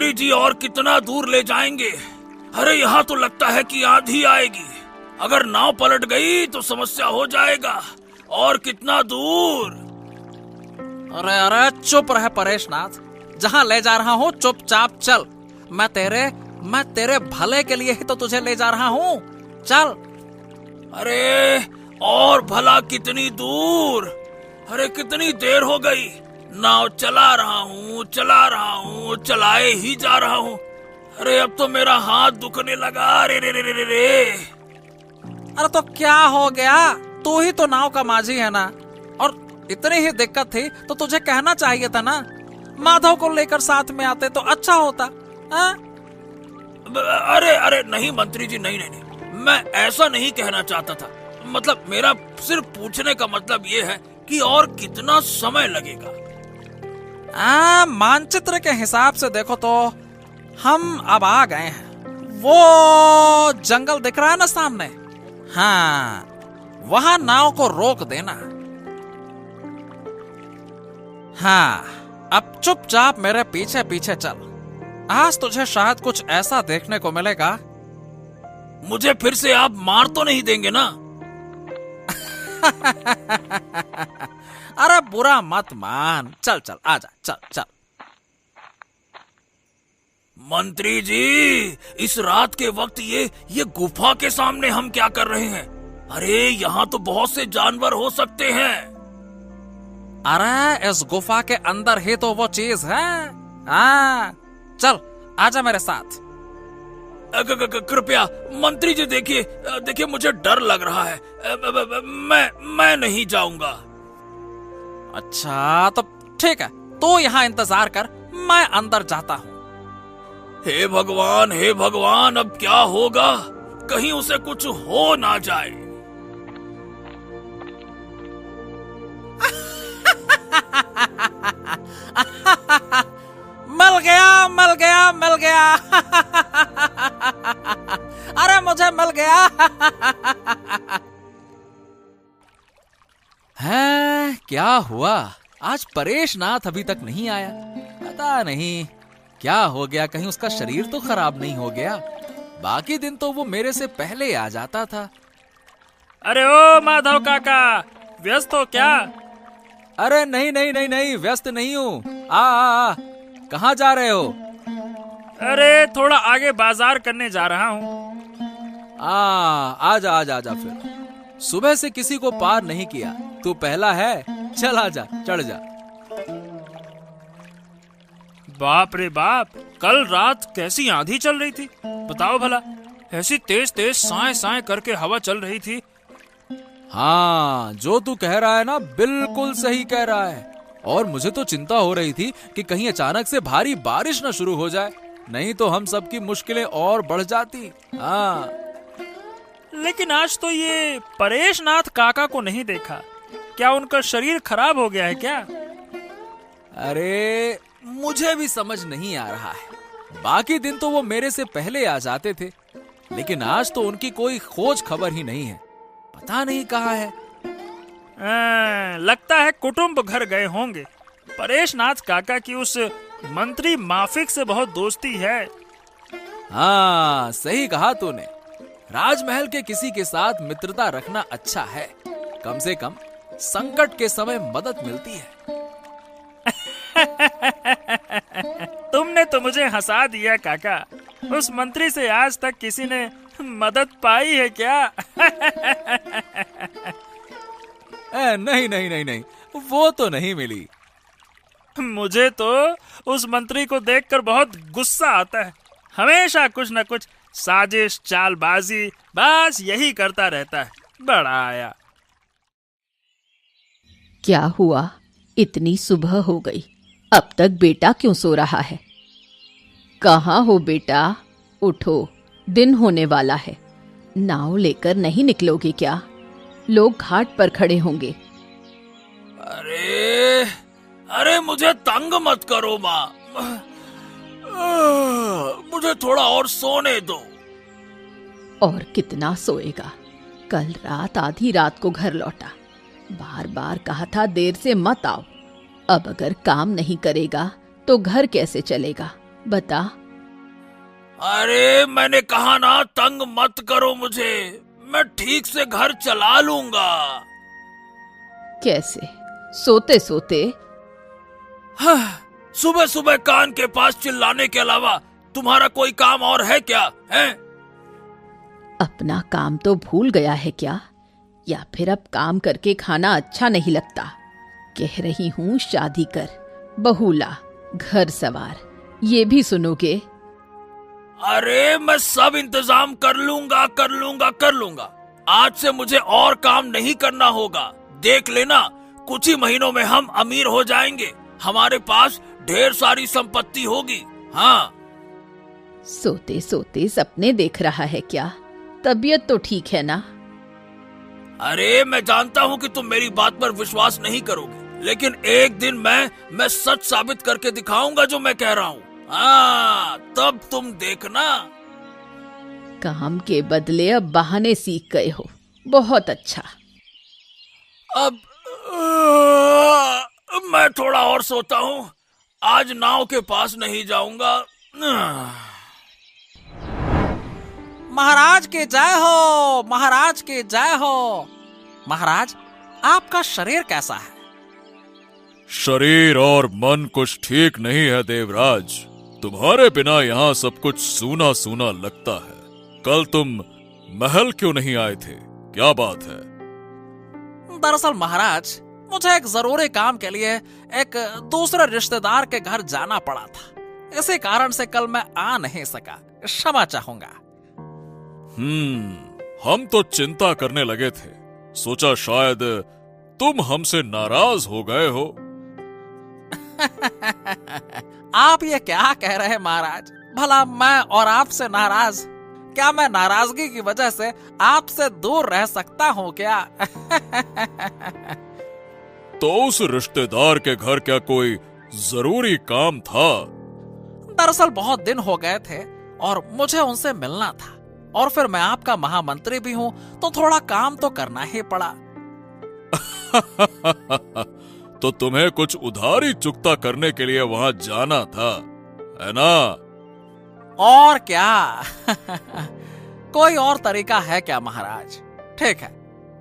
मंत्री जी और कितना दूर ले जाएंगे? अरे यहाँ तो लगता है कि आंधी आएगी। अगर नाव पलट गई तो समस्या हो जाएगा। और कितना दूर? अरे अरे चुप रहे परेशनाथ, जहाँ ले जा रहा हूँ चुपचाप चल। मैं तेरे भले के लिए ही तो तुझे ले जा रहा हूँ, चल। अरे और भला कितनी दूर? अरे कितनी देर हो गई? नाव चला रहा हूँ, चलाए ही जा रहा हूँ। अरे अब तो मेरा हाथ दुखने लगा। रे रे रे रे रे। अरे तो क्या हो गया? तू ही तो नाव का माझी है ना, और इतनी ही दिक्कत थी तो तुझे कहना चाहिए था ना। माधव को लेकर साथ में आते तो अच्छा होता। अरे नहीं मंत्री जी, नहीं, मैं ऐसा नहीं कहना चाहता था। मतलब मेरा सिर्फ पूछने का मतलब ये है कि और कितना समय लगेगा? मानचित्र के हिसाब से देखो तो हम अब आ गए हैं। वो जंगल दिख रहा है ना सामने, हाँ वहां नाव को रोक देना। हाँ अब चुपचाप मेरे पीछे पीछे चल। आज तुझे शायद कुछ ऐसा देखने को मिलेगा। मुझे फिर से आप मार तो नहीं देंगे ना? अरे बुरा मत मान, चल आजा, चल। मंत्री जी, इस रात के वक्त ये गुफा के सामने हम क्या कर रहे हैं? अरे यहाँ तो बहुत से जानवर हो सकते हैं। अरे इस गुफा के अंदर ही तो वो चीज है। चल आजा मेरे साथ। कृपया मंत्री जी, देखिए मुझे डर लग रहा है। मैं नहीं जाऊंगा। अच्छा तो ठीक है, तो यहाँ इंतजार कर, मैं अंदर जाता हूँ। हे भगवान, अब क्या होगा? कहीं उसे कुछ हो ना जाए। मिल गया। अरे मुझे मिल गया। है क्या हुआ? आज परेशनाथ अभी तक नहीं आया। पता नहीं क्या हो गया, कहीं उसका शरीर तो खराब नहीं हो गया। बाकी दिन तो वो मेरे से पहले आ जाता था। अरे ओ माधव काका, व्यस्त हो क्या? अरे नहीं, व्यस्त नहीं हूँ। आ कहाँ जा रहे हो? अरे थोड़ा आगे बाजार करने जा रहा हूँ। आजा फिर। सुबह से किसी को पार नहीं किया, तू पहला है। चल आजा, चढ़ जा। बाप रे बाप, कल रात कैसी आंधी चल रही थी बताओ भला। ऐसी तेज साए करके हवा चल रही थी। हाँ, जो तू कह रहा है ना बिल्कुल सही कह रहा है। और मुझे तो चिंता हो रही थी कि कहीं अचानक से भारी बारिश न शुरू हो जाए, नहीं तो हम सबकी मुश्किलें और बढ़ जाती। हाँ लेकिन आज तो ये परेशनाथ काका को नहीं देखा। क्या उनका शरीर खराब हो गया है क्या? अरे मुझे भी समझ नहीं आ रहा है। बाकी दिन तो वो मेरे से पहले आ जाते थे, लेकिन आज तो उनकी कोई खोज खबर ही नहीं है। पता नहीं कहाँ है। लगता है कुटुंब घर गए होंगे। परेशनाथ काका की उस मंत्री माफिक से बहुत दोस्ती है। हाँ सही कहा तूने। राजमहल के किसी के साथ मित्रता रखना अच्छा है, कम से कम संकट के समय मदद मिलती है। तुमने तो मुझे हंसा दिया काका। उस मंत्री से आज तक किसी ने मदद पाई है क्या? नहीं, वो तो नहीं मिली। मुझे तो उस मंत्री को देखकर बहुत गुस्सा आता है। हमेशा कुछ न कुछ साजिश चालबाजी बस यही करता रहता है। बड़ा आया। क्या हुआ? इतनी सुबह हो गई, अब तक बेटा क्यों सो रहा है? कहाँ हो बेटा? उठो, दिन होने वाला है। नाव लेकर नहीं निकलोगे क्या? लोग घाट पर खड़े होंगे। अरे मुझे तंग मत करो माँ, मुझे थोड़ा और सोने दो। और कितना सोएगा? कल रात आधी रात को घर लौटा, बार बार कहा था देर से मत आओ। अब अगर काम नहीं करेगा तो घर कैसे चलेगा? बता। अरे मैंने कहा ना, तंग मत करो मुझे, मैं ठीक से घर चला लूंगा। कैसे? सोते सोते? सुबह सुबह कान के पास चिल्लाने के अलावा तुम्हारा कोई काम और है क्या? है? अपना काम तो भूल गया है क्या? या फिर अब काम करके खाना अच्छा नहीं लगता? कह रही हूँ शादी कर, बहू ला, घर सवार, ये भी सुनोगे? अरे मैं सब इंतजाम कर लूंगा, कर लूंगा, कर लूंगा। आज से मुझे और काम नहीं करना होगा। देख लेना, कुछ ही महीनों में हम अमीर हो जाएंगे, हमारे पास ढेर सारी संपत्ति होगी। हाँ। सोते सोते सपने देख रहा है क्या? तबीयत तो ठीक है ना? अरे मैं जानता हूँ कि तुम मेरी बात पर विश्वास नहीं करोगे, लेकिन एक दिन मैं सच साबित करके दिखाऊंगा जो मैं कह रहा हूँ। हाँ, तब तुम देखना। काम के बदले अब बहाने सीख गए हो, बहुत अच्छा। अब मैं थोड़ा और सोता हूँ, आज नाव के पास नहीं जाऊंगा। महाराज के जय हो, महाराज के जय हो। महाराज, आपका शरीर कैसा है? शरीर और मन कुछ ठीक नहीं है देवराज। तुम्हारे बिना यहाँ सब कुछ सूना सूना लगता है। कल तुम महल क्यों नहीं आए थे? क्या बात है? दरअसल महाराज, मुझे एक जरूरी काम के लिए एक दूसरे रिश्तेदार के घर जाना पड़ा था। इसी कारण से कल मैं आ नहीं सका, क्षमा चाहूंगा। हम तो चिंता करने लगे थे, सोचा शायद तुम हमसे नाराज हो गए हो। आप ये क्या कह रहे हैं महाराज? भला मैं और आपसे नाराज? क्या मैं नाराजगी की वजह से आपसे दूर रह सकता हूँ क्या? तो उस रिश्तेदार के घर क्या कोई जरूरी काम था? दरअसल बहुत दिन हो गए थे और मुझे उनसे मिलना था, और फिर मैं आपका महामंत्री भी हूँ, तो थोड़ा काम तो करना ही पड़ा। तो तुम्हें कुछ उधारी चुकता करने के लिए वहां जाना था, है ना? और क्या? कोई और तरीका है क्या महाराज? ठीक है,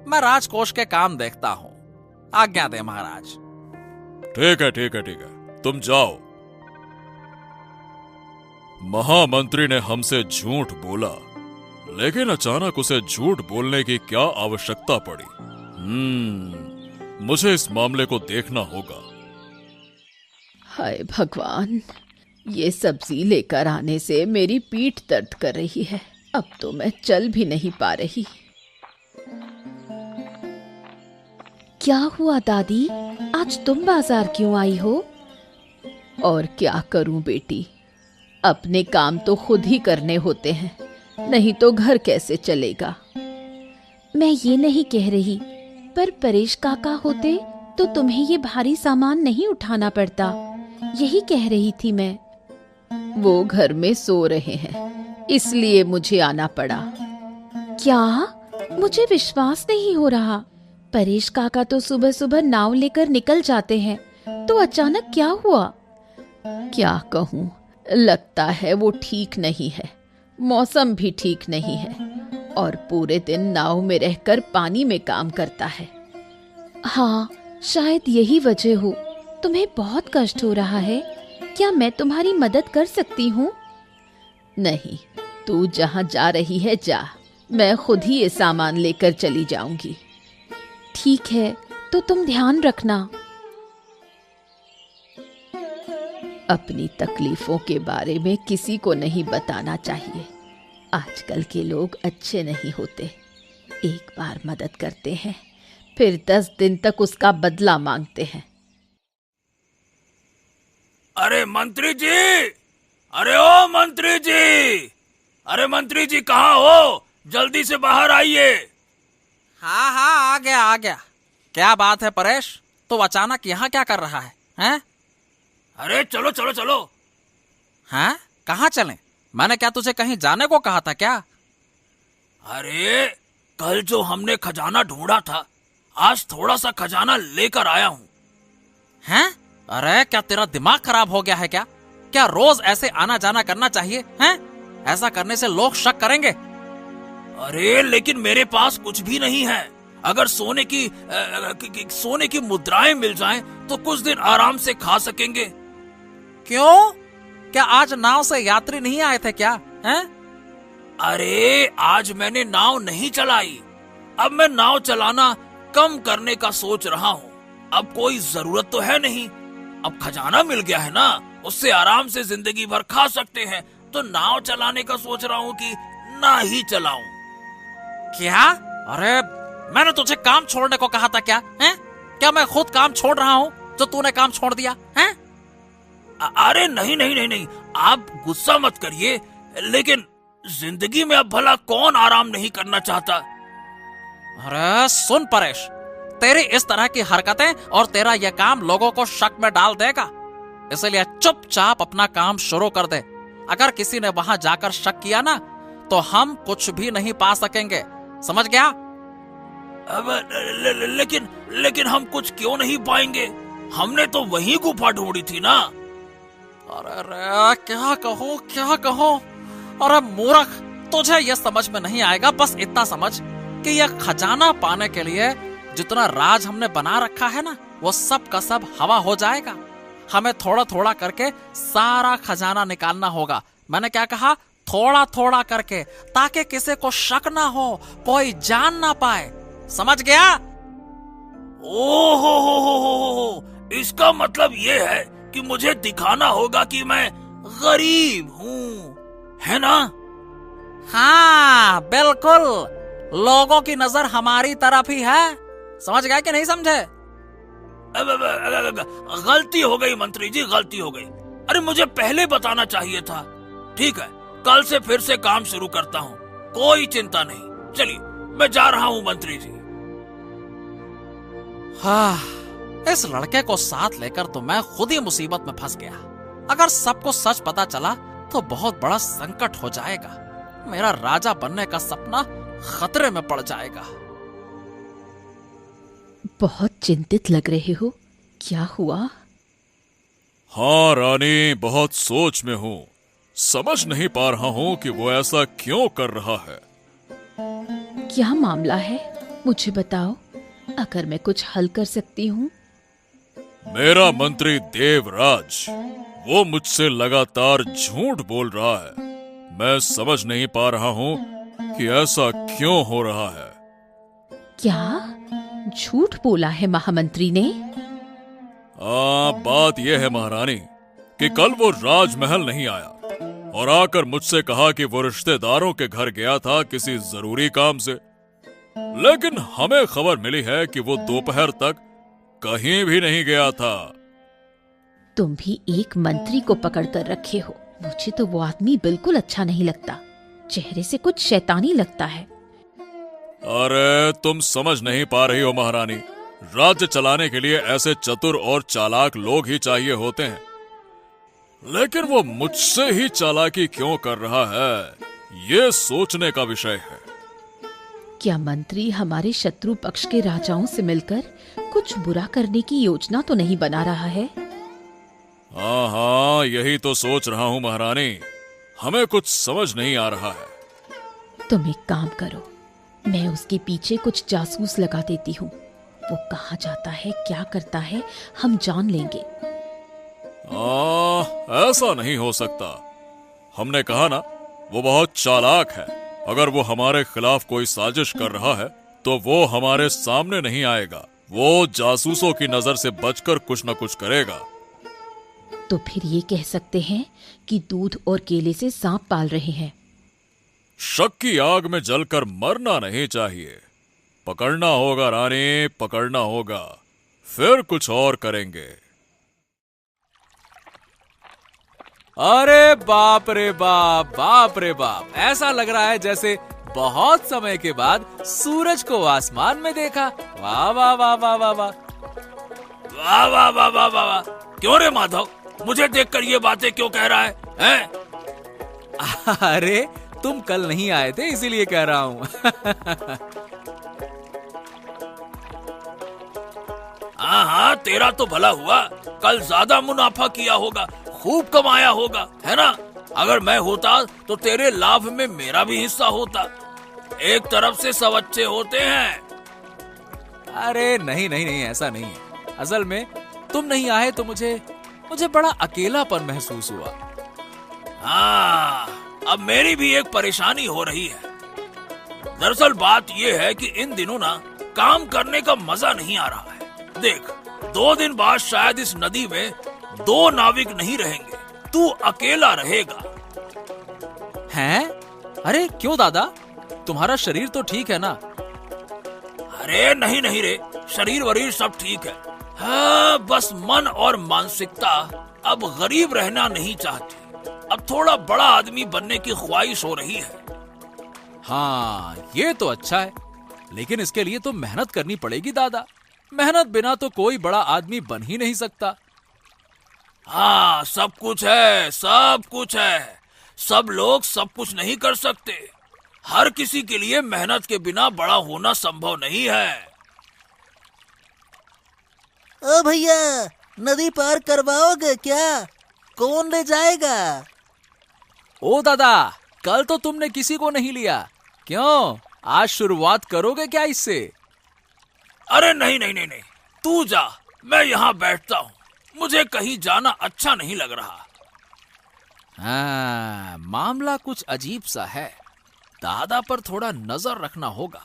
मैं राजकोष के काम देखता हूँ। आज्ञा दे महाराज। ठीक है, ठीक है, ठीक है, तुम जाओ। महामंत्री ने हमसे झूठ बोला, लेकिन अचानक उसे झूठ बोलने की क्या आवश्यकता पड़ी? मुझे इस मामले को देखना होगा। हाय भगवान, ये सब्जी लेकर आने से मेरी पीठ दर्द कर रही है। अब तो मैं चल भी नहीं पा रही। क्या हुआ दादी, आज तुम बाजार क्यों आई हो? और क्या करूं बेटी, अपने काम तो खुद ही करने होते हैं, नहीं तो घर कैसे चलेगा। मैं ये नहीं कह रही, पर परेश काका होते तो तुम्हें ये भारी सामान नहीं उठाना पड़ता, यही कह रही थी मैं। वो घर में सो रहे हैं, इसलिए मुझे आना पड़ा। क्या? मुझे विश्वास नहीं हो रहा। परेश काका तो सुबह सुबह नाव लेकर निकल जाते हैं, तो अचानक क्या हुआ? क्या कहूँ, लगता है वो ठीक नहीं है। मौसम भी ठीक नहीं है और पूरे दिन नाव में रहकर पानी में काम करता है। हाँ, शायद यही वजह हो। तुम्हें बहुत कष्ट हो रहा है, क्या मैं तुम्हारी मदद कर सकती हूँ? नहीं, तू जहाँ जा रही है जा, मैं खुद ही ये सामान लेकर चली जाऊंगी। ठीक है, तो तुम ध्यान रखना। अपनी तकलीफों के बारे में किसी को नहीं बताना चाहिए। आजकल के लोग अच्छे नहीं होते। एक बार मदद करते हैं, फिर 10 दिन तक उसका बदला मांगते हैं। अरे मंत्री जी, अरे ओ मंत्री जी, अरे मंत्री जी कहाँ हो? जल्दी से बाहर आइए। हाँ हाँ, आ गया आ गया। क्या बात है परेश, तो अचानक यहाँ क्या कर रहा है? हैं? अरे चलो चलो चलो। हैं? कहाँ चलें? मैंने क्या तुझे कहीं जाने को कहा था क्या? अरे कल जो हमने खजाना ढूंढा था, आज थोड़ा सा खजाना लेकर आया हूँ। हैं? अरे क्या तेरा दिमाग खराब हो गया है क्या? क्या रोज ऐसे आना जाना करना चाहिए? हैं? ऐसा करने से लोग शक करेंगे। अरे लेकिन मेरे पास कुछ भी नहीं है। अगर सोने की मुद्राएं मिल जाएं तो कुछ दिन आराम से खा सकेंगे। क्यों? क्या आज नाव से यात्री नहीं आए थे क्या? हैं? अरे आज मैंने नाव नहीं चलाई। अब मैं नाव चलाना कम करने का सोच रहा हूँ। अब कोई जरूरत तो है नहीं। अब खजाना मिल गया है ना, उससे आराम से जिंदगी भर खा सकते हैं। तो नाव चलाने का सोच रहा हूँ कि ना ही चलाऊं। क्या? अरे मैंने तुझे काम छोड़ने को कहा था क्या? हैं? क्या मैं खुद काम छोड़ रहा हूँ जो तूने काम छोड़ दिया? हैं? अरे नहीं नहीं नहीं नहीं, आप गुस्सा मत करिए। लेकिन जिंदगी में अब भला कौन आराम नहीं करना चाहता? अरे सुन परेश, तेरी इस तरह की हरकतें और तेरा यह काम लोगों को शक में डाल देगा। इसलिए चुपचाप अपना काम शुरू कर दे। अगर किसी ने वहां जाकर शक किया ना तो हम कुछ भी नहीं पा सकेंगे। समझ गया? अब लेकिन हम कुछ क्यों नहीं पाएंगे? हमने तो वही गुफा ढूंढी थी ना। अरे क्या कहो? अरे मूर्ख, तुझे यह समझ में नहीं आएगा। बस इतना समझ कि यह खजाना पाने के लिए जितना राज हमने बना रखा है ना, वो सब का सब हवा हो जाएगा। हमें थोड़ा थोड़ा करके सारा खजाना निकालना होगा। मैंने क्या कहा? थोड़ा थोड़ा करके, ताकि किसी को शक ना हो, कोई जान ना पाए। समझ गया? ओहो, इसका मतलब ये है कि मुझे दिखाना होगा कि मैं गरीब हूँ, है ना? हाँ बिल्कुल, लोगों की नजर हमारी तरफ ही है। समझ गया कि नहीं समझे? गलती हो गई मंत्री जी, गलती हो गई। अरे मुझे पहले बताना चाहिए था। ठीक है, कल से फिर से काम शुरू करता हूँ, कोई चिंता नहीं। चलिए मैं जा रहा हूँ मंत्री जी। हाँ, इस लड़के को साथ लेकर तो मैं खुद ही मुसीबत में फंस गया। अगर सबको सच पता चला तो बहुत बड़ा संकट हो जाएगा। मेरा राजा बनने का सपना खतरे में पड़ जाएगा। बहुत चिंतित लग रहे हो, क्या हुआ? हाँ रानी, बहुत सोच में हूँ। समझ नहीं पा रहा हूँ कि वो ऐसा क्यों कर रहा है। क्या मामला है, मुझे बताओ, अगर मैं कुछ हल कर सकती हूँ। मेरा मंत्री देवराज, वो मुझसे लगातार झूठ बोल रहा है। मैं समझ नहीं पा रहा हूँ कि ऐसा क्यों हो रहा है। क्या झूठ बोला है महामंत्री ने? बात यह है महारानी कि कल वो राजमहल नहीं आया और आकर मुझसे कहा कि वो रिश्तेदारों के घर गया था किसी जरूरी काम से। लेकिन हमें खबर मिली है कि वो दोपहर तक कहीं भी नहीं गया था। तुम भी एक मंत्री को पकड़ कर रखे हो। मुझे तो वो आदमी बिल्कुल अच्छा नहीं लगता। चेहरे से कुछ शैतानी लगता है। अरे तुम समझ नहीं पा रही हो महारानी, राज्य चलाने के लिए ऐसे चतुर और चालाक लोग ही चाहिए होते हैं। लेकिन वो मुझसे ही चालाकी क्यों कर रहा है, ये सोचने का विषय है। क्या मंत्री हमारे शत्रु पक्ष के राजाओं से मिलकर कुछ बुरा करने की योजना तो नहीं बना रहा है? हाँ, यही तो सोच रहा हूँ महारानी। हमें कुछ समझ नहीं आ रहा है। तुम एक काम करो, मैं उसके पीछे कुछ जासूस लगा देती हूँ। वो कहाँ जाता है, क्या करता है, हम जान लेंगे। ऐसा नहीं हो सकता। हमने कहा ना, वो बहुत चालाक है। अगर वो हमारे खिलाफ कोई साजिश कर रहा है तो वो हमारे सामने नहीं आएगा। वो जासूसों की नजर से बचकर कुछ न कुछ करेगा। तो फिर ये कह सकते हैं कि दूध और केले से सांप पाल रहे हैं। शक की आग में जलकर मरना नहीं चाहिए। पकड़ना होगा रानी, पकड़ना होगा, फिर कुछ और करेंगे। अरे बाप रे बाप, बाप रे बाप, ऐसा लग रहा है जैसे बहुत समय के बाद सूरज को आसमान में देखा। वाह वाह वाह वाह वाह वाह वाह वाह वाह वाह वाह वाह। क्यों रे माधव, मुझे देखकर ये बातें क्यों कह रहा है, हैं? अरे तुम कल नहीं आए थे इसीलिए कह रहा हूँ। हाँ, तेरा तो भला हुआ, कल ज्यादा मुनाफा किया होगा, खूब कमाया होगा, है ना? अगर मैं होता तो तेरे लाभ में मेरा भी हिस्सा होता। एक तरफ से सब अच्छे होते हैं। अरे नहीं नहीं नहीं, ऐसा नहीं है। असल में तुम नहीं आए तो मुझे बड़ा अकेलापन महसूस हुआ। हाँ, अब मेरी भी एक परेशानी हो रही है। दरअसल बात यह है कि इन दिनों ना काम करने का मजा नहीं आ रहा है। देख, 2 दिन बाद शायद इस नदी में 2 नाविक नहीं रहेंगे, तू अकेला रहेगा। हैं? अरे क्यों दादा, तुम्हारा शरीर तो ठीक है ना? अरे नहीं नहीं रे, शरीर वरीर सब ठीक है। हाँ, बस मन और मानसिकता अब गरीब रहना नहीं चाहती। अब थोड़ा बड़ा आदमी बनने की ख्वाहिश हो रही है। हाँ, ये तो अच्छा है, लेकिन इसके लिए तो मेहनत करनी पड़ेगी दादा। मेहनत बिना तो कोई बड़ा आदमी बन ही नहीं सकता। हाँ, सब कुछ है, सब कुछ है। सब लोग सब कुछ नहीं कर सकते। हर किसी के लिए मेहनत के बिना बड़ा होना संभव नहीं है। ओ भैया, नदी पार करवाओगे क्या? कौन ले जाएगा? ओ दादा, कल तो तुमने किसी को नहीं लिया, क्यों आज शुरुआत करोगे क्या इससे? अरे नहीं नहीं नहीं नहीं, तू जा, मैं यहाँ बैठता हूँ। मुझे कहीं जाना अच्छा नहीं लग रहा। हाँ, मामला कुछ अजीब सा है। दादा पर थोड़ा नजर रखना होगा।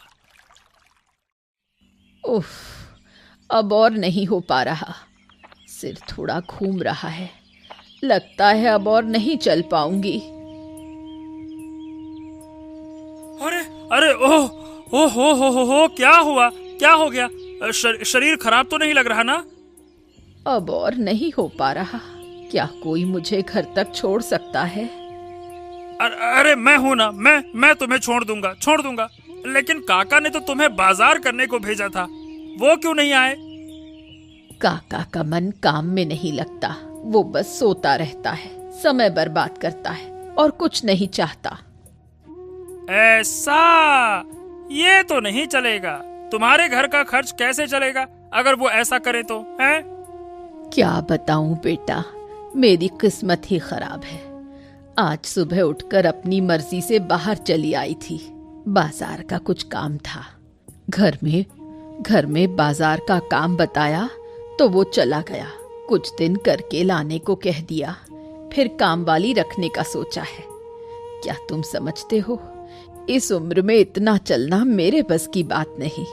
उफ, अब और नहीं हो पा रहा। सिर थोड़ा घूम रहा है। लगता है अब और नहीं चल पाऊंगी। अरे अरे ओह ओह हो, क्या हुआ? क्या हो गया? शरीर खराब तो नहीं लग रहा ना? अब और नहीं हो पा रहा। क्या कोई मुझे घर तक छोड़ सकता है? अरे मैं हूं ना, मैं तुम्हें छोड़ दूंगा। लेकिन काका ने तो तुम्हें बाजार करने को भेजा था, वो क्यों नहीं आए? काका का मन काम में नहीं लगता। वो बस सोता रहता है, समय बर्बाद करता है और कुछ नहीं चाहता। ऐसा? ये तो नहीं चलेगा। तुम्हारे घर का खर्च कैसे चलेगा अगर वो ऐसा करे तो? है? क्या बताऊं बेटा, मेरी किस्मत ही खराब है। आज सुबह उठकर अपनी मर्जी से बाहर चली आई थी। बाजार का कुछ काम था। घर में बाजार का काम बताया तो वो चला गया। कुछ दिन करके लाने को कह दिया, फिर काम वाली रखने का सोचा है। क्या तुम समझते हो, इस उम्र में इतना चलना मेरे बस की बात नहीं।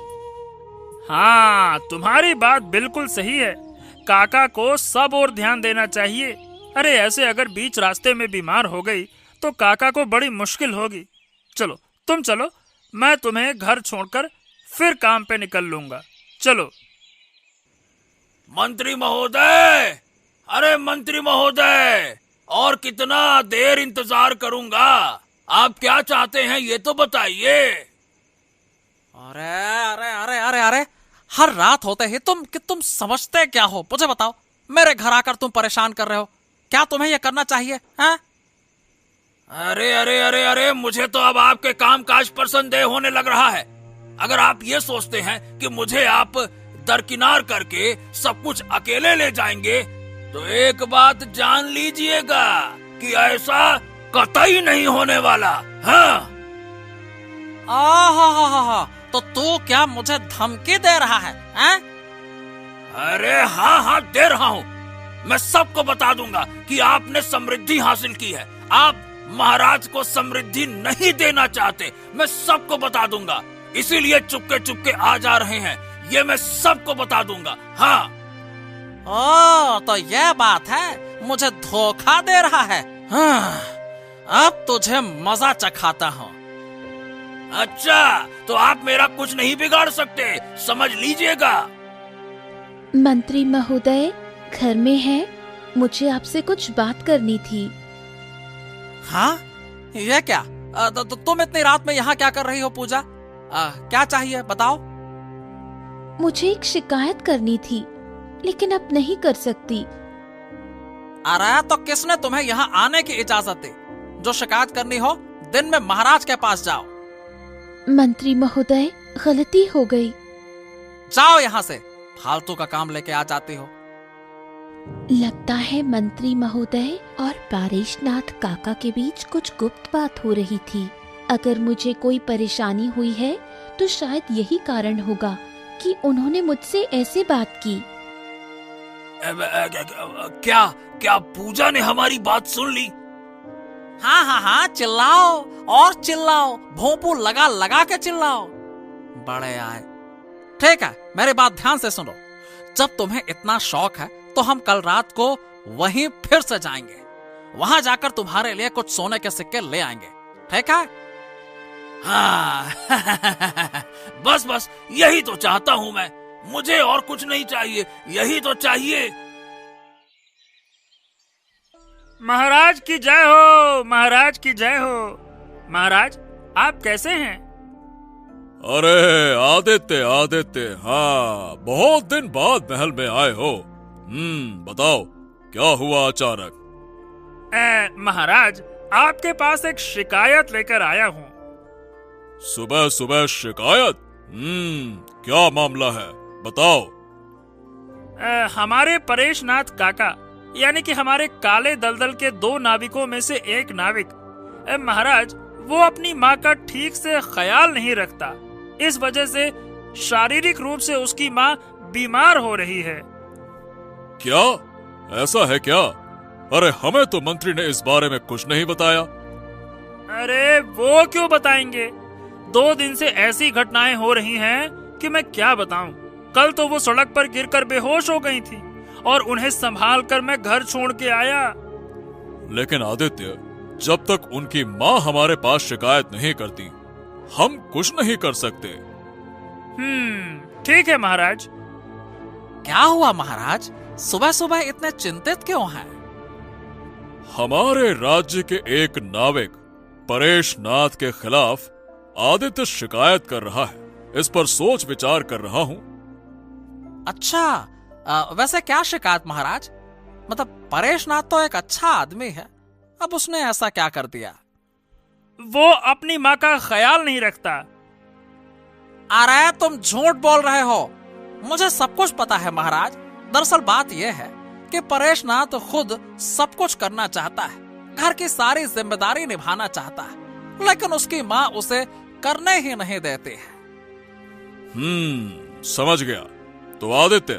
हाँ, तुम्हारी बात बिल्कुल सही है। काका को सब और ध्यान देना चाहिए। अरे ऐसे अगर बीच रास्ते में बीमार हो गई तो काका को बड़ी मुश्किल होगी। चलो तुम चलो, मैं तुम्हें घर छोड़कर फिर काम पे निकल लूंगा। चलो। मंत्री महोदय, अरे मंत्री महोदय, और कितना देर इंतजार करूंगा? आप क्या चाहते हैं ये तो बताइए। अरे अरे अरे अरे अरे, हर रात होते ही तुम समझते क्या हो? मुझे बताओ, मेरे घर आकर तुम परेशान कर रहे हो। क्या तुम्हें यह करना चाहिए? हैं? अरे अरे अरे अरे, मुझे तो अब आपके कामकाज पर संदेह होने लग रहा है। अगर आप ये सोचते हैं कि मुझे आप दरकिनार करके सब कुछ अकेले ले जाएंगे तो एक बात जान लीजिएगा कि ऐसा कतई नहीं होने वाला। हाँ? तो तू क्या मुझे धमकी दे रहा है? हैं? अरे हाँ, दे रहा हूँ। मैं सबको बता दूंगा कि आपने समृद्धि हासिल की है। आप महाराज को समृद्धि नहीं देना चाहते, मैं सबको बता दूंगा। इसीलिए चुपके चुपके आ जा रहे हैं, ये मैं सबको बता दूंगा। हाँ। तो ये बात है, मुझे धोखा दे रहा है। हाँ, अब तुझे मजा चखाता हूँ। अच्छा, तो आप मेरा कुछ नहीं बिगाड़ सकते, समझ लीजिएगा। मंत्री महोदय घर में है, मुझे आपसे कुछ बात करनी थी। हाँ, ये क्या? तुम इतनी रात में यहाँ क्या कर रही हो पूजा? क्या चाहिए बताओ। मुझे एक शिकायत करनी थी, लेकिन अब नहीं कर सकती। अरे तो किसने तुम्हें यहाँ आने की इजाजत दी? जो शिकायत करनी हो दिन में महाराज के पास जाओ। मंत्री महोदय, गलती हो गई। जाओ यहाँ से, फालतू का काम लेके आ जाती हो। लगता है मंत्री महोदय और पारेशनाथ काका के बीच कुछ गुप्त बात हो रही थी। अगर मुझे कोई परेशानी हुई है तो शायद यही कारण होगा कि उन्होंने मुझसे ऐसे बात की। क्या क्या पूजा ने हमारी बात सुन ली? हाँ हाँ हाँ, चिल्लाओ और चिल्लाओ, भोंपू लगा लगा के चिल्लाओ। बड़े आए। ठीक है, मेरी बात ध्यान से सुनो। जब तुम्हें इतना शौक है तो हम कल रात को वहीं फिर से जाएंगे। वहां जाकर तुम्हारे लिए कुछ सोने के सिक्के ले आएंगे, ठीक है? हाँ बस बस यही तो चाहता हूँ मैं। मुझे और कुछ नहीं चाहिए, यही तो चाहिए। महाराज की जय हो, महाराज की जय हो। महाराज, आप कैसे हैं? अरे आदित्य आदित्य, हाँ बहुत दिन बाद महल में आए हो। बताओ क्या हुआ अचानक? महाराज, आपके पास एक शिकायत लेकर आया हूँ। सुबह सुबह शिकायत? क्या मामला है, बताओ। हमारे परेशनाथ काका यानी कि हमारे काले दलदल के 2 नाविकों में से एक नाविक, महाराज, वो अपनी माँ का ठीक से ख्याल नहीं रखता। इस वजह से शारीरिक रूप से उसकी माँ बीमार हो रही है। क्या ऐसा है क्या? अरे हमें तो मंत्री ने इस बारे में कुछ नहीं बताया। अरे वो क्यों बताएंगे? 2 दिन से ऐसी घटनाएं हो रही हैं कि मैं क्या बताऊं। कल तो वो सड़क पर गिरकर बेहोश हो गई थी और उन्हें संभाल कर मैं घर छोड़ के आया। लेकिन आदित्य, जब तक उनकी माँ हमारे पास शिकायत नहीं करती, हम कुछ नहीं कर सकते। ठीक है महाराज। क्या हुआ महाराज? सुबह सुबह इतने चिंतित क्यों हैं? हमारे राज्य के एक नाविक परेशनाथ के खिलाफ आदित्य शिकायत कर रहा है। इस पर सोच विचार कर रहा हूँ। अच्छा, वैसे क्या शिकायत महाराज? मतलब परेशनाथ तो एक अच्छा आदमी है, अब उसने ऐसा क्या कर दिया? वो अपनी माँ का ख्याल नहीं रखता। अरे तुम झूठ बोल रहे हो, मुझे सब कुछ पता है महाराज। दरअसल बात यह है कि परेशनाथ खुद सब कुछ करना चाहता है, घर की सारी जिम्मेदारी निभाना चाहता है, लेकिन उसकी माँ उसे करने ही नहीं देती है। समझ गया। तो आदित्य,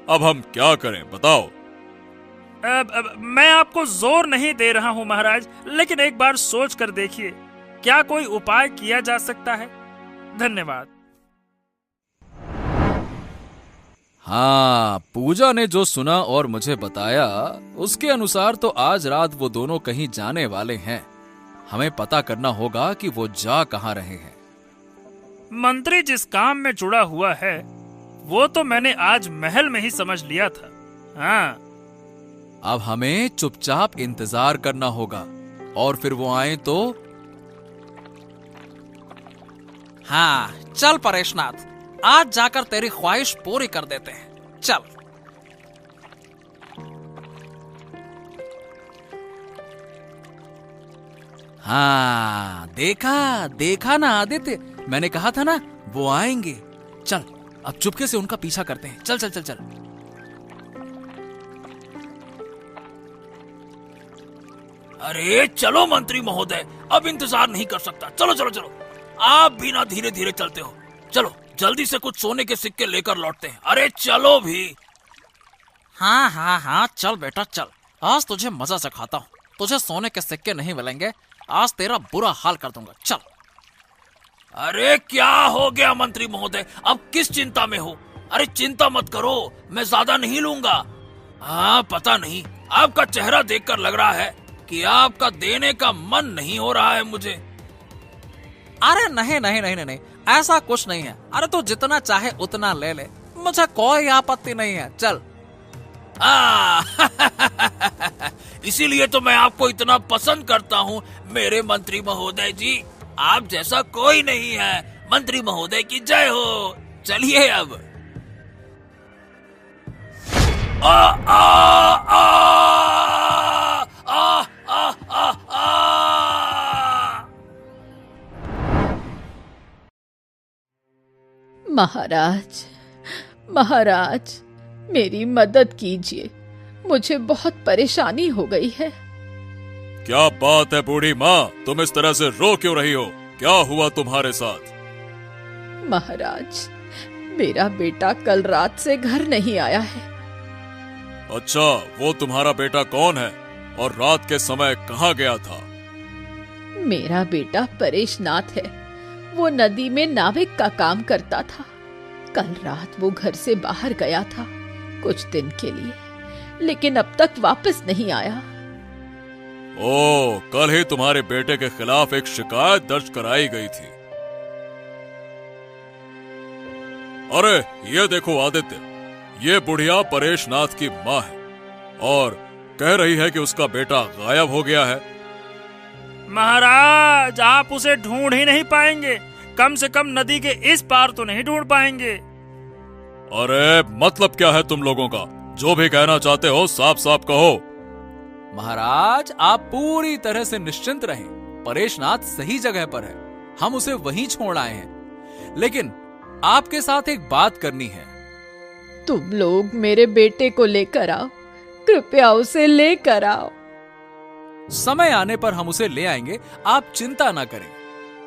अब हम क्या करें, बताओ। मैं आपको जोर नहीं दे रहा हूँ महाराज, लेकिन एक बार सोच कर देखिए, क्या कोई उपाय किया जा सकता है? धन्यवाद। हाँ, पूजा ने जो सुना और मुझे बताया, उसके अनुसार तो आज रात वो दोनों कहीं जाने वाले हैं। हमें पता करना होगा कि वो जा कहाँ रहे हैं। मंत्री जिस काम में जुड़ा हुआ है वो तो मैंने आज महल में ही समझ लिया था। हाँ, अब हमें चुपचाप इंतजार करना होगा और फिर वो आए तो। हाँ चल परेशनाथ, आज जाकर तेरी ख्वाहिश पूरी कर देते हैं। चल। हाँ, देखा देखा ना आदित्य, मैंने कहा था ना वो आएंगे। चल अब चुपके से उनका पीछा करते हैं। चल चल चल चल। अरे चलो मंत्री महोदय, अब इंतजार नहीं कर सकता। चलो चलो चलो, आप भी ना धीरे धीरे चलते हो। चलो जल्दी से कुछ सोने के सिक्के लेकर लौटते हैं। अरे चलो भी। हाँ हाँ हाँ, चल बेटा चल। आज तुझे मजा सिखाता हूँ। तुझे सोने के सिक्के नहीं मिलेंगे, आज तेरा बुरा हाल कर दूंगा। चल। अरे क्या हो गया मंत्री महोदय, अब किस चिंता में हो? अरे चिंता मत करो, मैं ज्यादा नहीं लूंगा। हाँ, पता नहीं, आपका चेहरा देखकर लग रहा है कि आपका देने का मन नहीं हो रहा है मुझे। अरे नहीं नहीं नहीं नहीं, ऐसा कुछ नहीं है। अरे तू जितना चाहे उतना ले ले, मुझे कोई आपत्ति नहीं है। चल। इसीलिए तो मैं आपको इतना पसंद करता हूँ मेरे मंत्री महोदय जी। आप जैसा कोई नहीं है। मंत्री महोदय की जय हो। चलिए अब। आ, आ, आ, आ, आ, आ, आ। महाराज, महाराज, मेरी मदद कीजिए। मुझे बहुत परेशानी हो गई है। क्या बात है बूढ़ी माँ, तुम इस तरह से रो क्यों रही हो? क्या हुआ तुम्हारे साथ? महाराज, मेरा बेटा कल रात से घर नहीं आया है। अच्छा, वो तुम्हारा बेटा कौन है और रात के समय कहाँ गया था? मेरा बेटा परेशनाथ है। वो नदी में नाविक का काम करता था। कल रात वो घर से बाहर गया था कुछ दिन के लिए, लेकिन अब तक वापस नहीं आया। ओह, कल ही तुम्हारे बेटे के खिलाफ एक शिकायत दर्ज कराई गई थी। अरे ये देखो आदित्य, ये बुढ़िया परेशनाथ की माँ है और कह रही है कि उसका बेटा गायब हो गया है। महाराज, आप उसे ढूंढ ही नहीं पाएंगे। कम से कम नदी के इस पार तो नहीं ढूंढ पाएंगे। अरे मतलब क्या है तुम लोगों का? जो भी कहना चाहते हो साफ साफ कहो। महाराज, आप पूरी तरह से निश्चिंत रहें। परेशनाथ सही जगह पर है, हम उसे वहीं छोड़ आए हैं। लेकिन आपके साथ एक बात करनी है। तुम लोग मेरे बेटे को लेकर आओ, कृपया उसे लेकर आओ। समय आने पर हम उसे ले आएंगे, आप चिंता ना करें।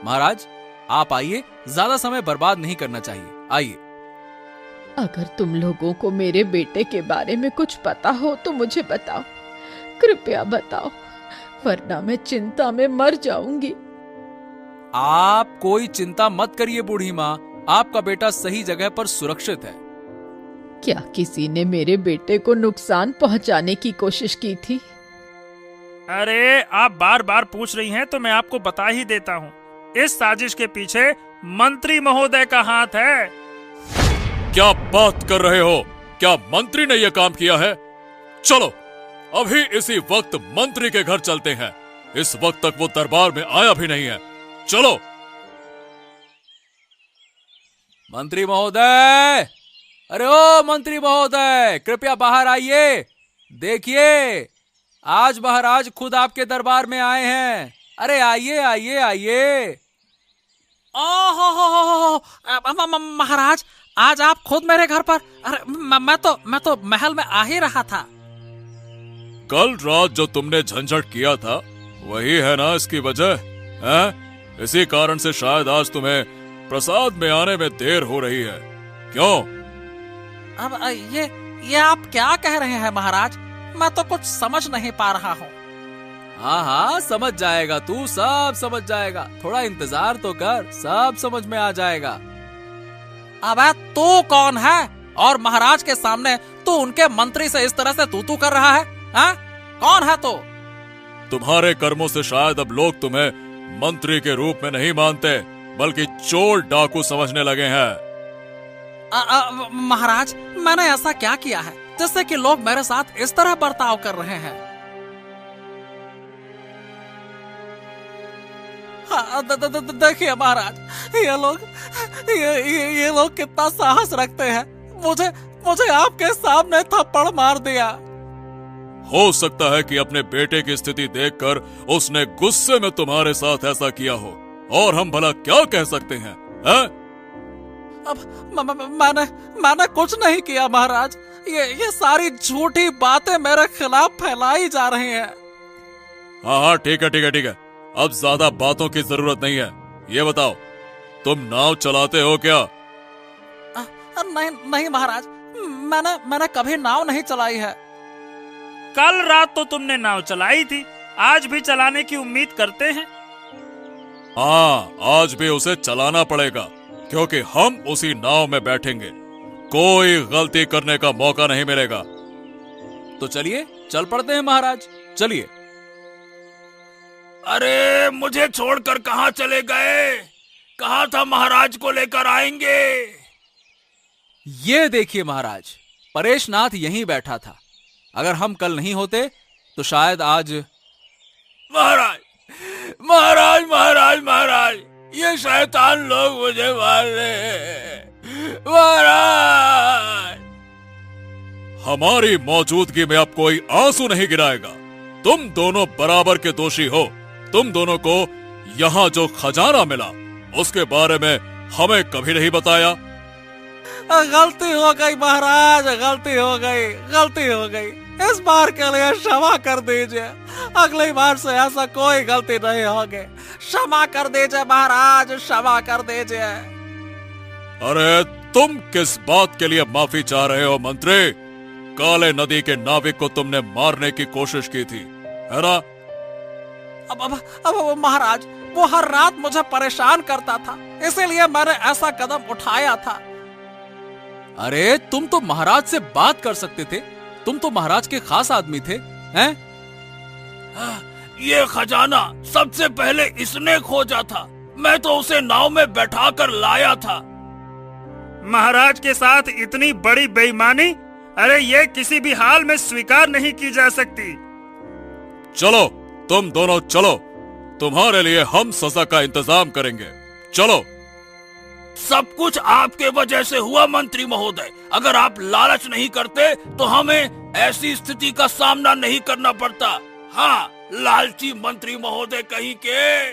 महाराज, आप आइए, ज्यादा समय बर्बाद नहीं करना चाहिए। आइए। अगर तुम लोगों को मेरे बेटे के बारे में कुछ पता हो तो मुझे बताओ, कृपया बताओ, वरना मैं चिंता में मर जाऊंगी। आप कोई चिंता मत करिए बूढ़ी माँ, आपका बेटा सही जगह पर सुरक्षित है। क्या किसी ने मेरे बेटे को नुकसान पहुंचाने की कोशिश की थी? अरे, आप बार बार पूछ रही हैं तो मैं आपको बता ही देता हूँ। इस साजिश के पीछे मंत्री महोदय का हाथ है। क्या बात कर रहे हो? क्या मंत्री ने यह काम किया है? चलो अभी इसी वक्त मंत्री के घर चलते हैं। इस वक्त तक वो दरबार में आया भी नहीं है। चलो। मंत्री महोदय, अरे ओ मंत्री महोदय, कृपया बाहर आइए। देखिए, आज महाराज खुद आपके दरबार में आए हैं। अरे आइए आइए आइए। महाराज, आज आप खुद मेरे घर पर? अरे मैं तो महल में आ ही रहा था। कल रात जो तुमने झंझट किया था वही है ना इसकी वजह है? इसी कारण से शायद आज तुम्हें प्रसाद में आने में देर हो रही है। क्यों? अब ये आप क्या कह रहे हैं महाराज? मैं तो कुछ समझ नहीं पा रहा हूँ। हाँ हाँ, समझ जाएगा तू, सब समझ जाएगा। थोड़ा इंतजार तो कर, सब समझ में आ जाएगा। अबे तू कौन है और महाराज के सामने तू उनके मंत्री से इस तरह से तू कर रहा है? हाँ? कौन है तू? तुम्हारे कर्मों से शायद अब लोग तुम्हें मंत्री के रूप में नहीं मानते, बल्कि चोर डाकू समझने लगे हैं। महाराज, मैंने ऐसा क्या किया है जिससे कि लोग मेरे साथ इस तरह बर्ताव कर रहे हैं? देखिए महाराज, ये लोग कितना साहस रखते हैं। मुझे आपके सामने थप्पड़ मार दिया। हो सकता है कि अपने बेटे की स्थिति देखकर उसने गुस्से में तुम्हारे साथ ऐसा किया हो, और हम भला क्या कह सकते हैं? अब मैंने कुछ नहीं किया महाराज। ये सारी झूठी बातें मेरे खिलाफ फैलाई जा रही हैं। हाँ, ठीक है। अब ज्यादा बातों की जरूरत नहीं है। ये बताओ, तुम नाव चलाते हो क्या? नहीं महाराज, मैंने कभी नाव नहीं चलाई है। कल रात तो तुमने नाव चलाई थी, आज भी चलाने की उम्मीद करते हैं। हाँ, आज भी उसे चलाना पड़ेगा, क्योंकि हम उसी नाव में बैठेंगे। कोई गलती करने का मौका नहीं मिलेगा। तो चलिए, चल पड़ते हैं महाराज, चलिए। अरे मुझे छोड़कर कहाँ चले गए? कहा था महाराज को लेकर आएंगे। ये देखिए महाराज, परेशनाथ यहीं बैठा था। अगर हम कल नहीं होते तो शायद आज। महाराज, ये शैतान लोग मुझे मार रहे हैं। महाराज, हमारी मौजूदगी में अब कोई आंसू नहीं गिराएगा। तुम दोनों बराबर के दोषी हो। तुम दोनों को यहाँ जो खजाना मिला उसके बारे में हमें कभी नहीं बताया। गलती हो गई महाराज, गलती हो गई। इस बार के लिए क्षमा कर दीजिए। अगली बार से ऐसा कोई गलती नहीं होगी। क्षमा कर दीजिए महाराज, क्षमा कर दीजिए। अरे तुम किस बात के लिए माफी चाह रहे हो मंत्री? काले नदी के नाविक को तुमने मारने की कोशिश की थी, है ना? अब महाराज, वो हर रात मुझे परेशान करता था, इसीलिए मैंने ऐसा कदम उठाया था। अरे तुम तो महाराज से बात कर सकते थे, तुम तो महाराज के खास आदमी थे, हैं? ये खजाना सबसे पहले इसने खोजा था, मैं तो उसे नाव में बैठा कर लाया था। महाराज के साथ इतनी बड़ी बेईमानी, अरे ये किसी भी हाल में स्वीकार नहीं की जा सकती। चलो तुम दोनों चलो, तुम्हारे लिए हम सजा का इंतजाम करेंगे। चलो। सब कुछ आपके वजह से हुआ मंत्री महोदय। अगर आप लालच नहीं करते तो हमें ऐसी स्थिति का सामना नहीं करना पड़ता। हाँ, लालची मंत्री महोदय कहीं के।